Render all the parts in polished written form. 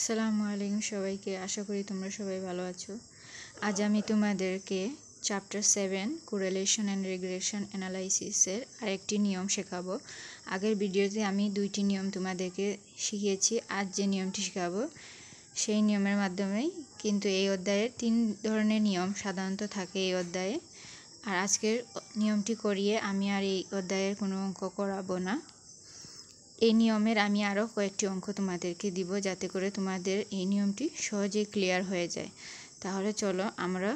আসসালামু আলাইকুম সবাইকে। আশা করি তোমরা সবাই ভালো আছো। আজ আমি তোমাদেরকে চ্যাপ্টার 7 কোরিলেশন অ্যান্ড রিগ্রেশন অ্যানালাইসিসের আরেকটি নিয়ম শেখাবো। আগের ভিডিওতে আমি 2টি নিয়ম তোমাদেরকে শিখিয়েছি। আজ যে নিয়মটি শেখাবো সেই নিয়মের মাধ্যমেই কিন্তু এই অধ্যায়ের 3 ধরনের নিয়ম সাধারণত থাকে এই অধ্যায়ে। আর আজকের নিয়মটি করিয়ে আমি আর এই অধ্যায়ের কোনো অঙ্ক করাবো না। এই নিয়মের আমি আরও কয়েকটি অঙ্ক তোমাদেরকে দিব যাতে করে তোমাদের এই নিয়মটি সহজেই ক্লিয়ার হয়ে যায়। তাহলে চলো আমরা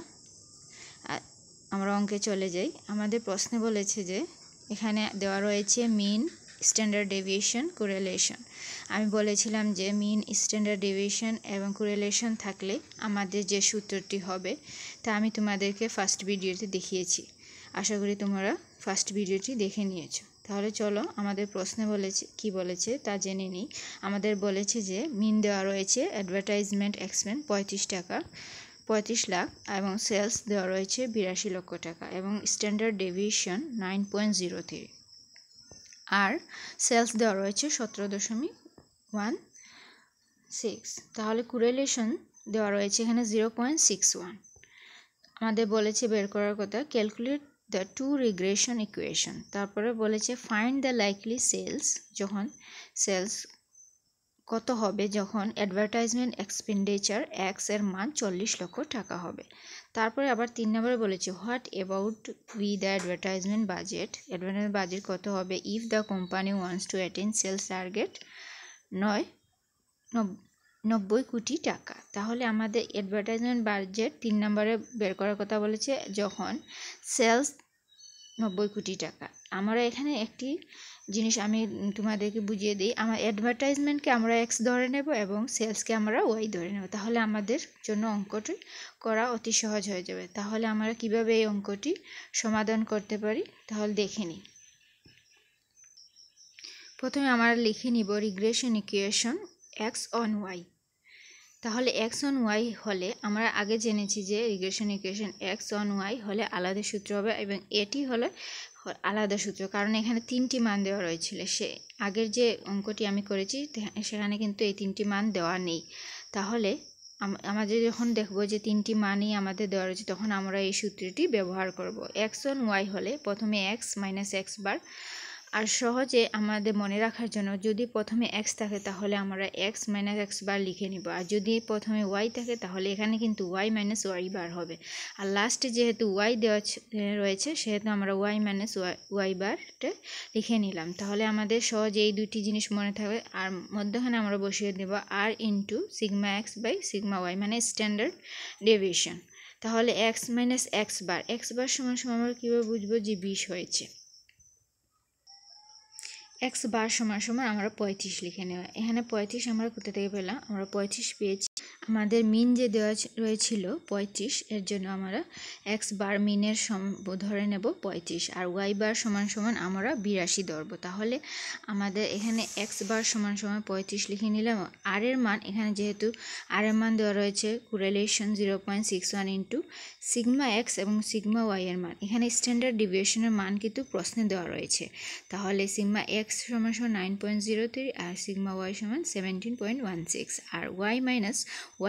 অঙ্কে চলে যাই। আমাদের প্রশ্নে বলেছে যে এখানে দেওয়া রয়েছে মিন, স্ট্যান্ডার্ড ডেভিয়েশন, কোরিলেশন। আমি বলেছিলাম যে মিন, স্ট্যান্ডার্ড ডেভিয়েশন এবং কোরিলেশন থাকলে আমাদের যে সূত্রটি হবে তা আমি তোমাদেরকে ফার্স্ট ভিডিওতে দেখিয়েছি। আশা করি তোমরা ফার্স্ট ভিডিওটি দেখে নিয়েছো। তাহলে চলো আমাদের প্রশ্নে বলেছে তা জেনে নিই। আমাদের বলেছে যে মিন দেওয়া রয়েছে অ্যাডভার্টাইজমেন্ট এক্সপেন্স 35 লাখ এবং সেলস দেওয়া রয়েছে 82 লক্ষ টাকা এবং স্ট্যান্ডার্ড ডেভিয়েশন 9.03 আর সেলস দেওয়া রয়েছে 17.16। তাহলে কোরিলেশন দেওয়া রয়েছে এখানে 0.61। আমাদের বলেছে বের করার কথা calculate the two regression equation। তারপরে বলেছে find the likely sales, যখন সেলস কত হবে যখন অ্যাডভার্টাইজমেন্ট এক্সপেন্ডিচার x এর মান 40 লক্ষ টাকা হবে। তারপরে আবার 3 নম্বরে বলেছে what about with the advertisement budget কত হবে if the company wants to attain sales target 90 crore টাকা। তাহলে আমাদের অ্যাডভার্টাইজমেন্ট বাজেট 3 নম্বরে বের করার কথা বলেছে যখন সেলস 90 কোটি টাকা। আমরা এখানে একটি জিনিস আমি তোমাদেরকে বুঝিয়ে দিই। আমার অ্যাডভার্টাইজমেন্টকে আমরা x ধরে নেব এবং সেলসকে আমরা y ধরে নেব। তাহলে আমাদের জন্য অঙ্কটি করা অতি সহজ হয়ে যাবে। তাহলে আমরা কিভাবে এই অঙ্কটি সমাধান করতে পারি তাহলে দেখে নিই। প্রথমে আমরা লিখে নিব regression equation x on y। তাহলে x অন y হলে আমরা আগে জেনেছি যে regression equation x on y হলে আলাদা সূত্র হবে এবং এটি হলো আলাদা সূত্র, কারণ এখানে 3টি মান দেওয়া রয়েছিল। সে আগের যে অঙ্কটি আমি করেছি সেখানে কিন্তু এই 3টি মান দেওয়া নেই। তাহলে আমাদের যখন দেখব যে 3টি মানই আমাদের দেওয়া রয়েছে তখন আমরা এই সূত্রটি ব্যবহার করব। x অন y হলে প্রথমে x মাইনাস x বার, আর সহজে আমাদের মনে রাখার জন্য যদি প্রথমে x থাকে তাহলে আমরা x মাইনাস x বার লিখে নিব, আর যদি প্রথমে y থাকে তাহলে এখানে কিন্তু y মাইনাস y বার হবে। আর লাস্টে যেহেতু y দেওয়া রয়েছে সেহেতু আমরা y মাইনাস y বারটা লিখে নিলাম। তাহলে আমাদের সহজে এই দুটি জিনিস মনে থাকবে। আর মধ্যখানে আমরা বসিয়ে দেব r into sigma x by sigma y মানে স্ট্যান্ডার্ড ডেভিয়েশন। তাহলে x মাইনাস x বার সমান সমান আমরা কীভাবে বুঝবো যে 20 হয়েছে। x বার সমান সমান আমরা 35 লিখে নেব। এখানে 35 আমরা কোথা থেকে পেলাম? আমরা 35 পেয়েছি আমাদের মিন যে দেওয়া রয়েছিল 35, এর জন্য আমরা x বার মিনের ধরে নেব 35 আর y বার সমান সমান আমরা 82 ধরব। তাহলে আমাদের এখানে x বার সমান সমান 35 লিখে নিলাম। আর এর মান এখানে যেহেতু আর এর মান দেওয়া রয়েছে কোরিলেশন 0.61 ইন্টু সিগমা x এবং সিগমা y এর মান, এখানে স্ট্যান্ডার্ড ডেভিয়েশনের মান কিন্তু প্রশ্নে দেওয়া রয়েছে। তাহলে সিগমা x সমান সমান 9.03 আর সিগমা y সমান 17.16 আর y মাইনাস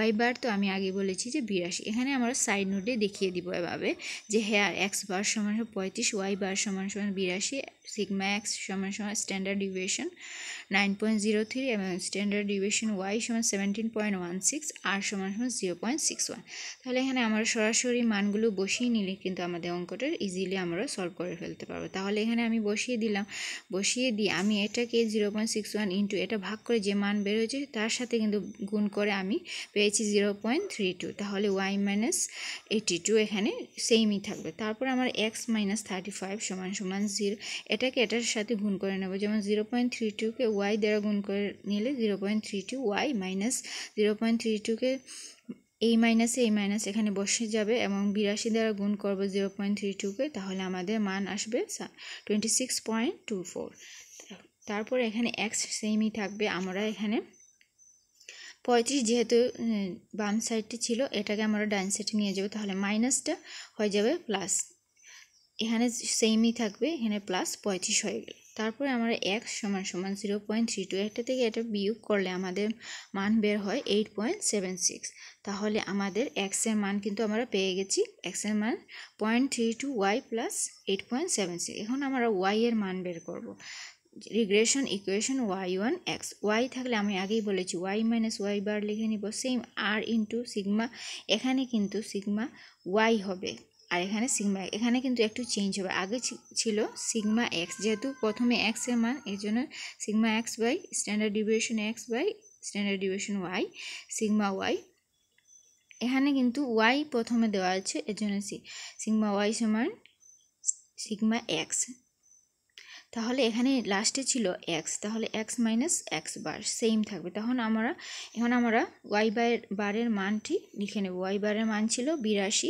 y বার তো আমি আগে বলেছি যে 82। এখানে আমরা সাইড নোটে দেখিয়ে দিব এভাবে যে হ্যাঁ x বার সমান 35, y বার সমান 82, সিগমা x সমান স্ট্যান্ডার্ড ডেভিয়েশন 9.03 এবং স্ট্যান্ডার্ড ডেভিয়েশন y সমান 17.16 আর সমান 0.61। তাহলে এখানে আমরা সরাসরি মানগুলো বসিয়ে নিলে কিন্তু আমাদের অঙ্কটা ইজিলি আমরা সলভ করে ফেলতে পারবো। তাহলে এখানে আমি বসিয়ে দিয়ে আমি এটাকে 0.61 ইন্টু এটা ভাগ করে যে মান বের হয়েছে তার সাথে কিন্তু গুণ করে আমি পেয়েছি 0.32। তাহলে y মাইনাস 82 এখানে সেমই থাকবে। তারপর আমার x মাইনাস 35 সমান সমান 0, এটাকে এটার সাথে গুণ করে নেব। যেমন 0.32কে y দ্বারা গুণ করে নিলে 0.32 y মাইনাস 0.32কে এই মাইনাস এখানে বসে যাবে এবং 82 দ্বারা গুণ করব 0.32কে, তাহলে আমাদের মান আসবে 26.24। তারপর এখানে x সেমই থাকবে। আমরা এখানে 35 যেহেতু বাম সাইডটি ছিল এটাকে আমরা ডান সাইডে নিয়ে যাব, তাহলে মাইনাসটা হয়ে যাবে প্লাস, এখানে সেমই থাকবে, এখানে প্লাস 35 হয়ে গেল। তারপরে আমরা x সমান সমান 0.32, এটা থেকে এটা বিয়োগ করলে আমাদের মান বের হয় 8.76। তাহলে আমাদের x এর মান কিন্তু আমরা পেয়ে গেছি। x এর মান 0.32y প্লাস 8.76। এখন আমরা y এর মান বের করব। Regression equation y1 x, y থাকলে আমি আগেই বলেছি y মাইনাস y বার লিখে নিব, সেম r ইন্টু সিগমা। এখানে কিন্তু সিগমা y হবে, আর এখানে সিগমা, এখানে কিন্তু একটু চেঞ্জ হবে। আগে ছিল সিগমা এক্স, যেহেতু প্রথমে এক্স এর মান, এই জন্য sigma x by standard deviation x by standard deviation y, sigma y. এখানে কিন্তু ওয়াই প্রথমে দেওয়া আছে, এর জন্য সিগমা ওয়াই সমান সিগমা এক্স। তাহলে এখানে লাস্টে ছিল এক্স, তাহলে x minus x bar same থাকবে। এখন আমরা ওয়াই বারের মানটি লিখে নেব। ওয়াই বারের মান ছিল 82,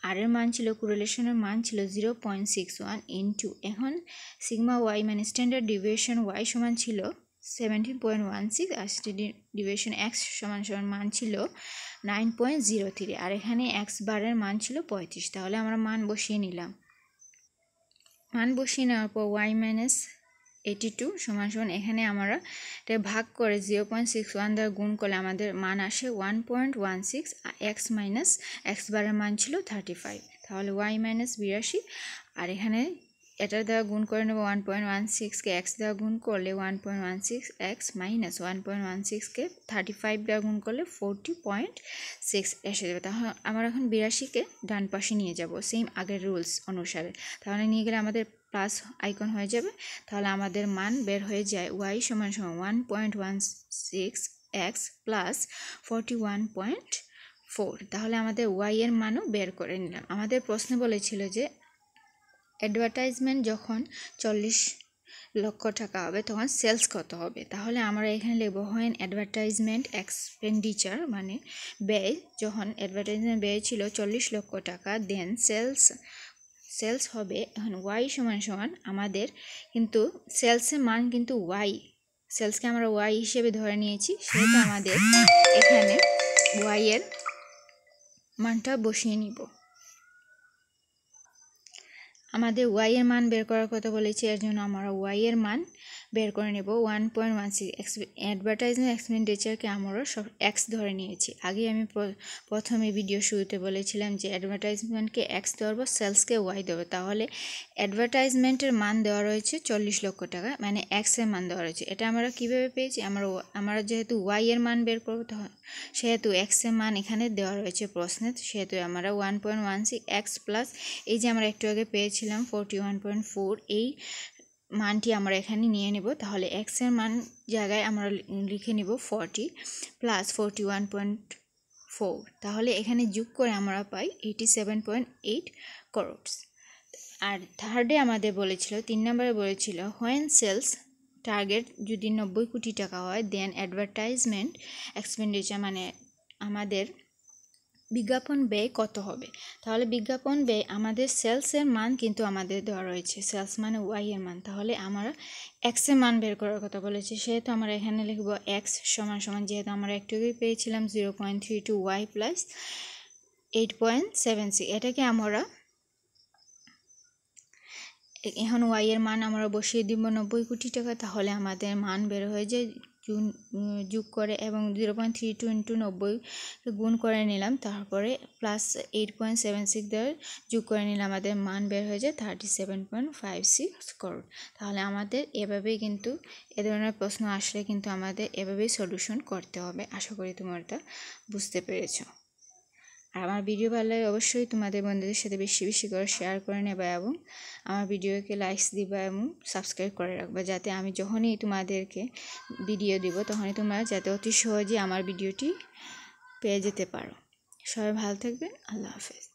আর এর মান ছিল, কোরিলেশনের মান ছিল 0.61 ইন্টু, এখন সিগমা ওয়াই মানে স্ট্যান্ডার্ড ডিভিয়েশন ওয়াই সমান ছিল 17.16, আর স্ট্যান্ডার্ড ডিভিয়েশন এক্স সমান মান ছিল 9.03, আর এখানে এক্স বারের মান ছিল 35। তাহলে আমরা মান বসিয়ে নিলাম। মান বসিয়ে নেওয়ার পর ওয়াই মাইনাস 82 সমান এখানে আমরা এটা ভাগ করে 0.61 দ্বারা গুণ করলে আমাদের মান আসে 1.16, এক্স মাইনাস এক্স বারের মান ছিল 35। তাহলে ওয়াই মাইনাস 82, আর এখানে এটার দ্বারা গুণ করে নেব 1.16কে এক্স দ্বারা গুণ করলে 1.16, এক্স মাইনাস 1.16কে 35 দ্বারা গুণ করলে 40.6 এসে যাবে। তাহলে আমরা এখন 82কে ডান পাশে নিয়ে যাব সেম আগের রুলস অনুসারে। তাহলে নিয়ে গেলে আমাদের প্লাস আইকন হয়ে যাবে। তাহলে আমাদের মান বের হয়ে যায় ওয়াই সমান 1.16 এক্স প্লাস 41.4। তাহলে আমাদের ওয়াই এর মানও বের করে নিলাম। আমাদের প্রশ্নে বলেছিল যে অ্যাডভার্টাইজমেন্ট যখন 40 লক্ষ টাকা হবে তখন সেলস কত হবে। তাহলে আমরা এখানে লিখব হোয়েন অ্যাডভার্টাইজমেন্ট এক্সপেন্ডিচার মানে ব্যয়, যখন অ্যাডভার্টাইজমেন্ট ব্যয় ছিল 40 লক্ষ টাকা, দেন সেলস হবে। এখন ওয়াই সমান আমাদের কিন্তু সেলসের মান কিন্তু ওয়াই, সেলসকে আমরা ওয়াই হিসেবে ধরে নিয়েছি, সেটা আমাদের এখানে ওয়াই এর মানটা বসিয়ে নিব। আমাদের ওয়াই এর মান বের করার কথা বলেছি, এর জন্য আমরা ওয়াই এর মান বের করে নেব 1.16। অ্যাডভার্টাইজমেন্ট এক্সপেন্ডিচারকে আমরা সব এক্স ধরে নিয়েছি। আগে আমি প্রথমে ভিডিও শুরুতে বলেছিলাম যে অ্যাডভার্টাইজমেন্টকে এক্স ধরবো, সেলসকে ওয়াই ধরবো। তাহলে অ্যাডভার্টাইজমেন্টের মান দেওয়া রয়েছে 40 লক্ষ টাকা, মানে এক্স এর মান দেওয়া রয়েছে। এটা আমরা কিভাবে পেয়েছি, আমরা যেহেতু ওয়াই এর মান বের করবো, সেহেতু এক্স এর মান এখানে দেওয়া রয়েছে প্রশ্নে, সেহেতু আমরা 1.16 এক্স প্লাস এই যে আমরা একটু আগে পেয়েছিলাম 41.4, এই মানটি আমরা এখানে নিয়ে নেব। তাহলে এক্স এর মান জায়গায় আমরা লিখে নিব 40 প্লাস 41.4। তাহলে এখানে যোগ করে আমরা পাই 87.8 করোড়। আর থার্ডে আমাদের বলেছিল, 3 নম্বরে বলেছিল হোয়েন সেলস টার্গেট যদি 90 কোটি টাকা হয়, দেন অ্যাডভার্টাইজমেন্ট এক্সপেন্ডিচার মানে আমাদের বিজ্ঞাপন ব্যয় কত হবে। তাহলে বিজ্ঞাপন ব্যয়, আমাদের সেলসের মান কিন্তু আমাদের দেওয়া রয়েছে, সেলস মানে ওয়াই এর মান। তাহলে আমরা এক্স এর মান বের করার কথা বলেছি, সেহেতু আমরা এখানে লিখব এক্স সমান যেহেতু আমরা একটু আগেই পেয়েছিলাম 0.32 ওয়াই প্লাস 8.76, এটাকে আমরা এখন ওয়াই এর মান আমরা বসিয়ে দিব 90 কোটি টাকা। তাহলে আমাদের মান বের হয়ে যায় যোগ করে এবং 0.32 ইন্টু 90 গুণ করে নিলাম, তারপরে প্লাস 8.76 দ্বারা যোগ করে নিলাম, আমাদের মান বের হয়ে যায় 37.56 করোড়। তাহলে আমাদের এভাবেই কিন্তু এ ধরনের প্রশ্ন আসলে কিন্তু আমাদের এভাবেই সলিউশন করতে হবে। আশা করি তোমরা এটা বুঝতে পেরেছো। আর আমার ভিডিও ভালো লাগে অবশ্যই তোমাদের বন্ধুদের সাথে বেশি বেশি করে শেয়ার করে নেবা এবং আমার ভিডিওকে লাইকস দিবা এবং সাবস্ক্রাইব করে রাখবা, যাতে আমি যখনই তোমাদেরকে ভিডিও দিব তখনই তোমরা যাতে অতি সহজে আমার ভিডিওটি পেয়ে যেতে পারো। সবাই ভালো থাকবেন। আল্লাহ হাফেজ।